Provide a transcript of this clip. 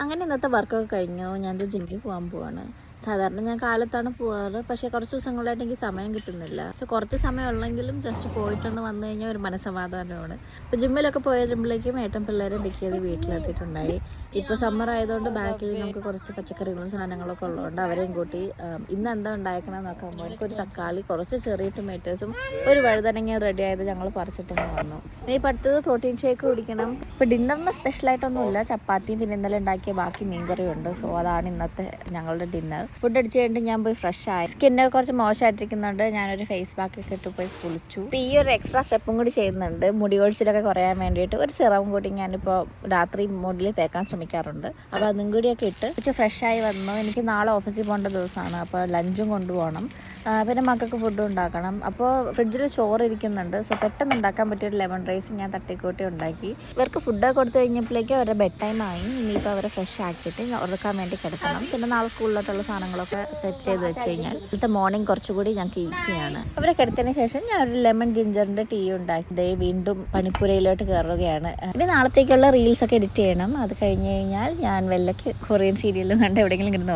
അങ്ങനെ ഇന്നത്തെ വർക്കൊക്കെ കഴിഞ്ഞു. ഞാനൊരു ജിമ്മിൽ പോകാൻ പോവാണ്. സാധാരണ ഞാൻ കാലത്താണ് പോവാറ്. പക്ഷേ കുറച്ച് ദിവസങ്ങളായിട്ട് എനിക്ക് സമയം കിട്ടുന്നില്ല. പക്ഷേ കുറച്ച് സമയം ഉള്ളെങ്കിലും ജസ്റ്റ് പോയിട്ടൊന്ന് വന്നു കഴിഞ്ഞാൽ ഒരു മനസ്സമാധാനമാണ്. ഇപ്പോൾ ജിമ്മിലൊക്കെ പോയി വരുമ്പോഴേക്കും ഏട്ടൻ പിള്ളേരെ പിക്ക് ചെയ്ത് വീട്ടിലെത്തിയിട്ടുണ്ടായി. ഇപ്പോൾ സമ്മർ ആയതുകൊണ്ട് ബാക്കിൽ നമുക്ക് കുറച്ച് പച്ചക്കറികളും സാധനങ്ങളൊക്കെ ഉള്ളതുകൊണ്ട് അവരെയും കൂട്ടി ഇന്ന് എന്താ ഉണ്ടാക്കണമെന്ന് നോക്കുമ്പോൾ എനിക്കൊരു തക്കാളി, കുറച്ച് ചെറിയ ടൊമാറ്റോസും ഒരു വഴുതനങ്ങ റെഡി ആയത് ഞങ്ങൾ പറിച്ചിട്ടൊന്ന് വന്നു. ഇനി അടുത്തത് പ്രോട്ടീൻ ഷേക്ക് കുടിക്കണം. ഇപ്പോൾ ഡിന്നറിന് സ്പെഷ്യലായിട്ടൊന്നുമില്ല. ചപ്പാത്തിയും പിന്നെ ഇന്നലെ ഉണ്ടാക്കിയ ബാക്കി മീൻകറിയും ഉണ്ട്. സോ അതാണ് ഇന്നത്തെ ഞങ്ങളുടെ ഡിന്നർ. ഫുഡ് അടിച്ച് കഴിഞ്ഞിട്ട് ഞാൻ പോയി ഫ്രഷ് ആയി. സ്കിന്നൊക്കെ കുറച്ച് മോശമായിട്ടിരിക്കുന്നുണ്ട്. ഞാനൊരു ഫേസ് പാക്ക് ഒക്കെ ഇട്ട് പോയി കുളിച്ചു. ഇപ്പോൾ ഈ ഒരു എക്സ്ട്രാ സ്റ്റെപ്പും കൂടി ചെയ്യുന്നുണ്ട്. മുടി കൊഴിച്ചിലൊക്കെ കുറയാൻ വേണ്ടിയിട്ട് ഒരു സിറം കൂടി ഞാനിപ്പോൾ രാത്രി മുടിൽ തേക്കാൻ ശ്രമിക്കാറുണ്ട്. അപ്പോൾ അതും കൂടിയൊക്കെ ഇട്ട് കുറച്ച് ഫ്രഷായി വന്നു. എനിക്ക് നാളെ ഓഫീസിൽ പോകേണ്ട ദിവസമാണ്. അപ്പോൾ ലഞ്ചും കൊണ്ടുപോകണം. പിന്നെ മക്കൾക്ക് ഫുഡ് ഉണ്ടാക്കണം. അപ്പോൾ ഫ്രിഡ്ജിൽ ചോറ് ഇരിക്കുന്നുണ്ട്. സോ പെട്ടെന്ന് ഉണ്ടാക്കാൻ പറ്റിയൊരു ലെമൺ റൈസ് ഞാൻ തട്ടിക്കൂട്ടി ഉണ്ടാക്കി. ഇവർക്ക് ഫുഡൊക്കെ കൊടുത്തു കഴിഞ്ഞപ്പോഴേക്കും അവരുടെ ബെഡ് ടൈം ആയി. ഇനിയിപ്പോൾ അവരെ ഫ്രഷ് ആക്കിയിട്ട് ഉറക്കാൻ വേണ്ടി കിടക്കണം. പിന്നെ നാളെ സ്കൂളിലോട്ടുള്ള സാധനങ്ങളൊക്കെ സെറ്റ് ചെയ്ത് വെച്ച് കഴിഞ്ഞാൽ ഇന്നത്തെ മോർണിംഗ് കുറച്ചുകൂടി ഞങ്ങൾക്ക് ഈസിയാണ്. അവരെ കിടത്തിയതിന് ശേഷം ഞാൻ ഒരു ലെമൺ ജിഞ്ചറിൻ്റെ ടീ ഉണ്ടാക്കി വീണ്ടും പണിപ്പുരയിലോട്ട് കയറുകയാണ്. ഇനി നാളത്തേക്കുള്ള റീൽസൊക്കെ എഡിറ്റ് ചെയ്യണം. അത് കഴിഞ്ഞ് കഴിഞ്ഞാൽ ഞാൻ വല്ല കൊറിയൻ സീരിയലും കണ്ട് എവിടെയെങ്കിലും ഇരുന്ന്